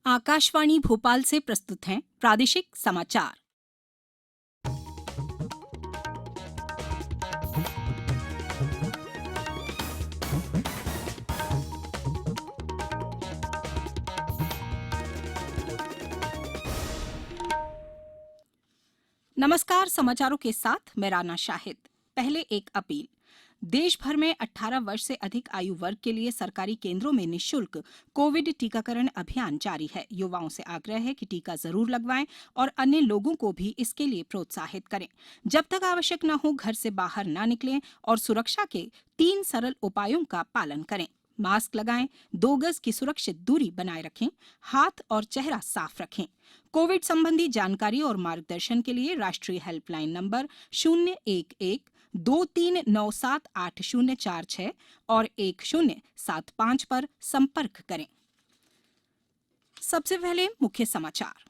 आकाशवाणी भोपाल से प्रस्तुत हैं प्रादेशिक समाचार। नमस्कार, समाचारों के साथ मैं राना शाहिद। पहले एक अपील। देश भर में 18 वर्ष से अधिक आयु वर्ग के लिए सरकारी केंद्रों में निःशुल्क कोविड टीकाकरण अभियान जारी है। युवाओं से आग्रह है कि टीका जरूर लगवाएं और अन्य लोगों को भी इसके लिए प्रोत्साहित करें। जब तक आवश्यक न हो, घर से बाहर न निकलें और सुरक्षा के 3 सरल उपायों का पालन करें। मास्क लगाएं, 2 गज की सुरक्षित दूरी बनाए रखें, हाथ और चेहरा साफ रखें। कोविड संबंधी जानकारी और मार्गदर्शन के लिए राष्ट्रीय हेल्पलाइन नंबर 011-2397-8046 और 1075 पर संपर्क करें। सबसे पहले मुख्य समाचार।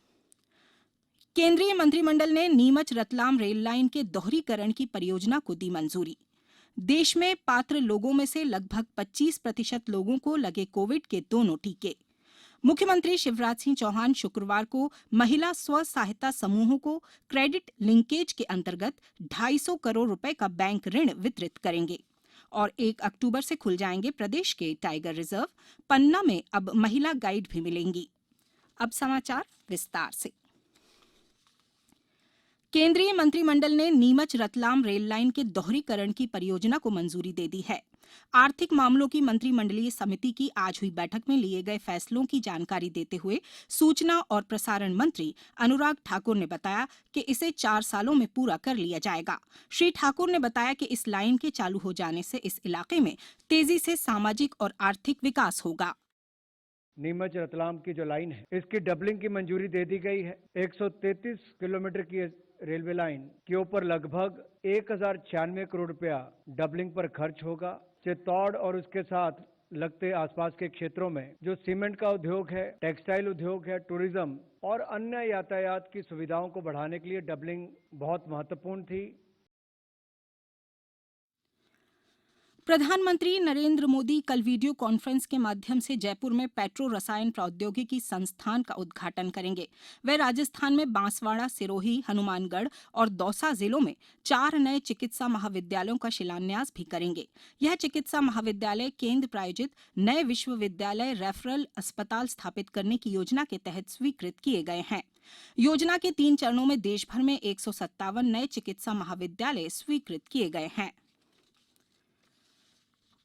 केंद्रीय मंत्रिमंडल ने नीमच रतलाम रेल लाइन के दोहरीकरण की परियोजना को दी मंजूरी। देश में पात्र लोगों में से लगभग 25% लोगों को लगे कोविड के दोनों टीके। मुख्यमंत्री शिवराज सिंह चौहान शुक्रवार को महिला स्व सहायता समूहों को क्रेडिट लिंकेज के अंतर्गत 250 करोड़ रुपए का बैंक ऋण वितरित करेंगे। और 1 अक्टूबर से खुल जाएंगे प्रदेश के टाइगर रिजर्व। पन्ना में अब महिला गाइड भी मिलेंगी। अब समाचार विस्तार से। केंद्रीय मंत्रिमंडल ने नीमच रतलाम रेल लाइन के दोहरीकरण की परियोजना को मंजूरी दे दी है। आर्थिक मामलों की मंत्रिमंडलीय समिति की आज हुई बैठक में लिए गए फैसलों की जानकारी देते हुए सूचना और प्रसारण मंत्री अनुराग ठाकुर ने बताया कि इसे 4 सालों में पूरा कर लिया जाएगा। श्री ठाकुर ने बताया कि इस लाइन के चालू हो जाने से इस इलाके में तेजी से सामाजिक और आर्थिक विकास होगा। नीमच रतलाम की जो लाइन है, इसकी डबलिंग की मंजूरी दे दी गई है। 133 किलोमीटर की रेलवे लाइन के ऊपर लगभग 1096 करोड़ रुपया डबलिंग पर खर्च होगा। चित्तौड़ और उसके साथ लगते आसपास के क्षेत्रों में जो सीमेंट का उद्योग है, टेक्सटाइल उद्योग है, टूरिज्म और अन्य यातायात की सुविधाओं को बढ़ाने के लिए डबलिंग बहुत महत्वपूर्ण थी। प्रधानमंत्री नरेंद्र मोदी कल वीडियो कॉन्फ्रेंस के माध्यम से जयपुर में पेट्रो रसायन प्रौद्योगिकी संस्थान का उद्घाटन करेंगे। वे राजस्थान में बांसवाड़ा, सिरोही, हनुमानगढ़ और दौसा जिलों में 4 नए चिकित्सा महाविद्यालयों का शिलान्यास भी करेंगे। यह चिकित्सा महाविद्यालय केंद्र प्रायोजित नए विश्वविद्यालय रेफरल अस्पताल स्थापित करने की योजना के तहत स्वीकृत किए गए हैं। योजना के 3 चरणों में देश भर में 157 नए चिकित्सा महाविद्यालय स्वीकृत किए गए हैं।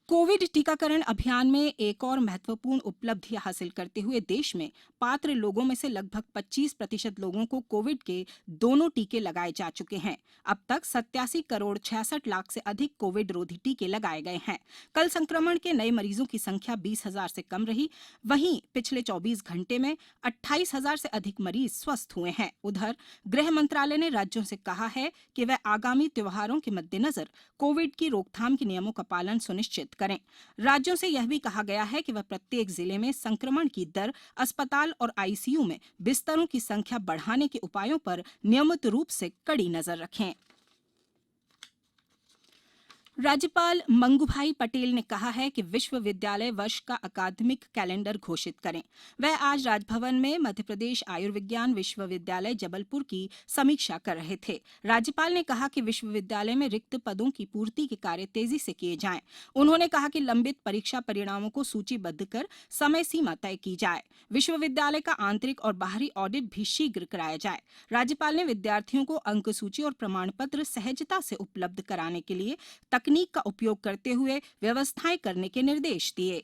कोविड टीकाकरण अभियान में एक और महत्वपूर्ण उपलब्धि हासिल करते हुए देश में पात्र लोगों में से लगभग 25% लोगों को कोविड के दोनों टीके लगाए जा चुके हैं। अब तक 87 करोड़ 66 लाख से अधिक कोविड रोधी टीके लगाए गए हैं। कल संक्रमण के नए मरीजों की संख्या 20,000 से कम रही। वहीं पिछले 24 घंटे में 28,000 से अधिक मरीज स्वस्थ हुए हैं। उधर गृह मंत्रालय ने राज्यों से कहा है कि वह आगामी त्योहारों के मद्देनजर कोविड की रोकथाम के नियमों का पालन सुनिश्चित करें। राज्यों से यह भी कहा गया है कि वह प्रत्येक जिले में संक्रमण की दर, अस्पताल और आईसीयू में बिस्तरों की संख्या बढ़ाने के उपायों पर नियमित रूप से कड़ी नजर रखें। राज्यपाल मंगूभाई पटेल ने कहा है कि विश्वविद्यालय वर्ष का अकादमिक कैलेंडर घोषित करें। वह आज राजभवन में मध्यप्रदेश आयुर्विज्ञान विश्वविद्यालय जबलपुर की समीक्षा कर रहे थे। राज्यपाल ने कहा कि विश्वविद्यालय में रिक्त पदों की पूर्ति के कार्य तेजी से किए जाएं। उन्होंने कहा कि लंबित परीक्षा परिणामों को सूचीबद्ध कर समय सीमा तय की जाए। विश्वविद्यालय का आंतरिक और बाहरी ऑडिट भी शीघ्र कराया जाए। राज्यपाल ने विद्यार्थियों को अंक सूची और प्रमाण पत्र सहजता से उपलब्ध कराने के लिए तकनीक का उपयोग करते हुए व्यवस्थाएं करने के निर्देश दिए।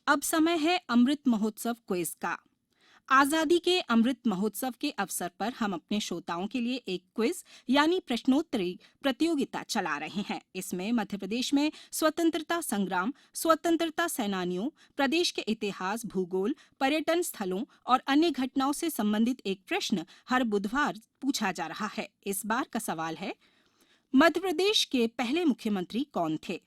अब समय है अमृत महोत्सव क्विज का। आजादी के अमृत महोत्सव के अवसर पर हम अपने श्रोताओं के लिए एक क्विज यानी प्रश्नोत्तरी प्रतियोगिता चला रहे हैं। इसमें मध्य प्रदेश में स्वतंत्रता संग्राम, स्वतंत्रता सेनानियों, प्रदेश के इतिहास, भूगोल, पर्यटन स्थलों और अन्य घटनाओं से संबंधित एक प्रश्न हर बुधवार पूछा जा रहा है। इस बार का सवाल है, मध्य प्रदेश के पहले मुख्यमंत्री कौन थे?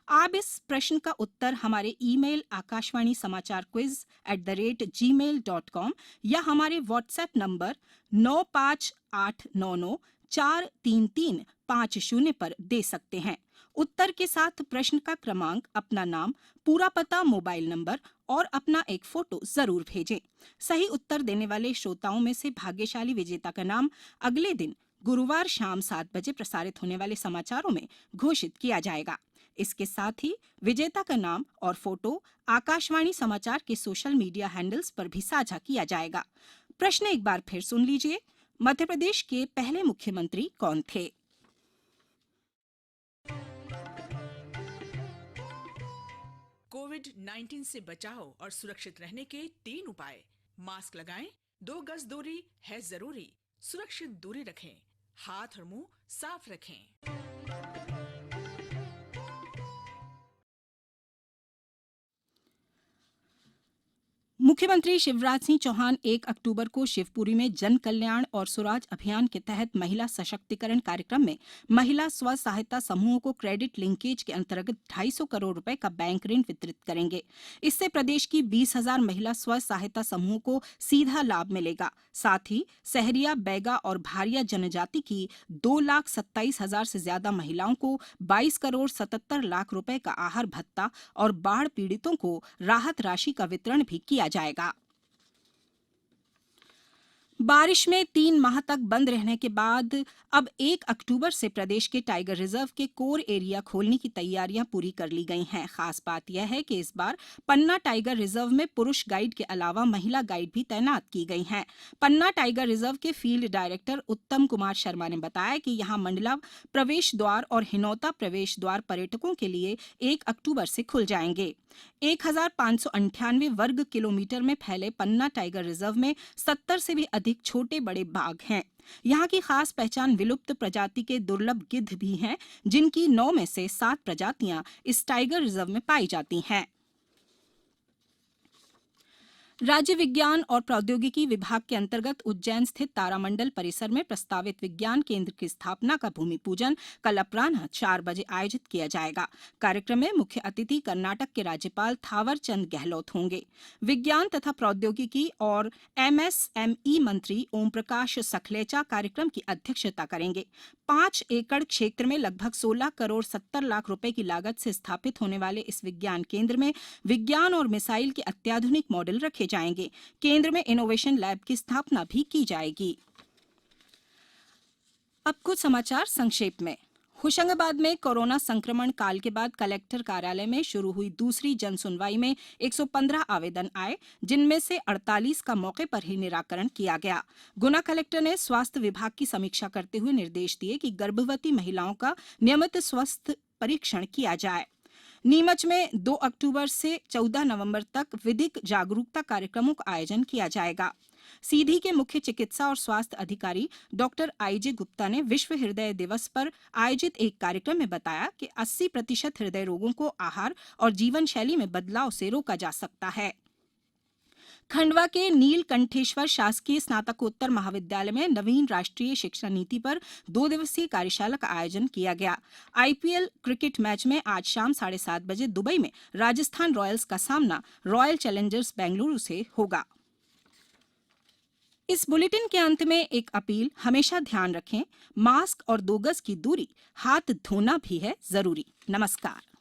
आप इस प्रश्न का उत्तर हमारे ईमेल आकाशवाणी समाचार quiz@gmail.com या हमारे व्हाट्सएप नंबर 9589943350 पर दे सकते हैं। उत्तर के साथ प्रश्न का क्रमांक, अपना नाम, पूरा पता, मोबाइल नंबर और अपना एक फोटो जरूर भेजें। सही उत्तर देने वाले श्रोताओं में से भाग्यशाली विजेता का नाम अगले दिन गुरुवार शाम 7 बजे प्रसारित होने वाले समाचारों में घोषित किया जाएगा। इसके साथ ही विजेता का नाम और फोटो आकाशवाणी समाचार के सोशल मीडिया हैंडल्स पर भी साझा किया जाएगा। प्रश्न एक बार फिर सुन लीजिए। मध्य प्रदेश के पहले मुख्यमंत्री कौन थे? कोविड-19 से बचाव और सुरक्षित रहने के 3 उपाय। मास्क लगाएं, 2 गज दूरी है जरूरी, सुरक्षित दूरी रखें, हाथ और मुंह साफ रखें। मुख्यमंत्री शिवराज सिंह चौहान 1 अक्टूबर को शिवपुरी में जन कल्याण और स्वराज अभियान के तहत महिला सशक्तिकरण कार्यक्रम में महिला स्व सहायता समूहों को क्रेडिट लिंकेज के अंतर्गत 250 करोड़ रुपए का बैंक ऋण वितरित करेंगे। इससे प्रदेश की 20,000 महिला स्व सहायता समूहों को सीधा लाभ मिलेगा। साथ ही सहरिया, बैगा और भारिया जनजाति की 2,27,000 से ज्यादा महिलाओं को 22 करोड़ 77 लाख रुपए का आहार भत्ता और बाढ़ पीड़ितों को राहत राशि का वितरण भी किया जाएगा। बारिश में 3 माह तक बंद रहने के बाद अब 1 अक्टूबर से प्रदेश के टाइगर रिजर्व के कोर एरिया खोलने की तैयारियां पूरी कर ली गई हैं। खास बात यह है कि इस बार पन्ना टाइगर रिजर्व में पुरुष गाइड के अलावा महिला गाइड भी तैनात की गई हैं। पन्ना टाइगर रिजर्व के फील्ड डायरेक्टर उत्तम कुमार शर्मा ने बताया कि यहां मंडला प्रवेश द्वार और हिनौता प्रवेश द्वार पर्यटकों के लिए 1 अक्टूबर से खुल जाएंगे। 1,598 वर्ग किलोमीटर में फैले पन्ना टाइगर रिजर्व में 70 से भी अधिक छोटे बड़े बाघ हैं। यहाँ की खास पहचान विलुप्त प्रजाति के दुर्लभ गिद्ध भी हैं, जिनकी 9 में से 7 प्रजातियां इस टाइगर रिजर्व में पाई जाती हैं। राज्य विज्ञान और प्रौद्योगिकी विभाग के अंतर्गत उज्जैन स्थित तारामंडल परिसर में प्रस्तावित विज्ञान केंद्र की स्थापना का भूमि पूजन कल अपराह्न 4 बजे आयोजित किया जाएगा। कार्यक्रम में मुख्य अतिथि कर्नाटक के राज्यपाल थावर चंद गहलोत होंगे। विज्ञान तथा प्रौद्योगिकी और एमएसएमई मंत्री ओम प्रकाश सखलेचा कार्यक्रम की अध्यक्षता करेंगे। 5 एकड़ क्षेत्र में लगभग 16 करोड़ 70 लाख रुपए की लागत से स्थापित होने वाले इस विज्ञान केंद्र में विज्ञान और मिसाइल के अत्याधुनिक मॉडल रखे जाएंगे। केंद्र में इनोवेशन लैब की स्थापना भी की जाएगी। अब कुछ समाचार संक्षेप में। होशंगाबाद में कोरोना संक्रमण काल के बाद कलेक्टर कार्यालय में शुरू हुई दूसरी जन सुनवाई में 115 आवेदन आए, जिनमें से 48 का मौके पर ही निराकरण किया गया। गुना कलेक्टर ने स्वास्थ्य विभाग की समीक्षा करते हुए निर्देश दिए कि गर्भवती महिलाओं का नियमित स्वास्थ्य परीक्षण किया जाए। नीमच में 2 अक्टूबर से 14 नवंबर तक विधिक जागरूकता कार्यक्रमों का आयोजन किया जाएगा। सीधी के मुख्य चिकित्सा और स्वास्थ्य अधिकारी डॉक्टर आईजे गुप्ता ने विश्व हृदय दिवस पर आयोजित एक कार्यक्रम में बताया कि 80% हृदय रोगों को आहार और जीवन शैली में बदलाव से रोका जा सकता है। खंडवा के नीलकंठेश्वर शासकीय स्नातकोत्तर महाविद्यालय में नवीन राष्ट्रीय शिक्षा नीति पर 2 दिवसीय कार्यशाला का आयोजन किया गया। आईपीएल क्रिकेट मैच में आज शाम 7:30 बजे दुबई में राजस्थान रॉयल्स का सामना रॉयल चैलेंजर्स बेंगलुरु से होगा। इस बुलेटिन के अंत में एक अपील। हमेशा ध्यान रखें, मास्क और 2 गज की दूरी, हाथ धोना भी है जरूरी। नमस्कार।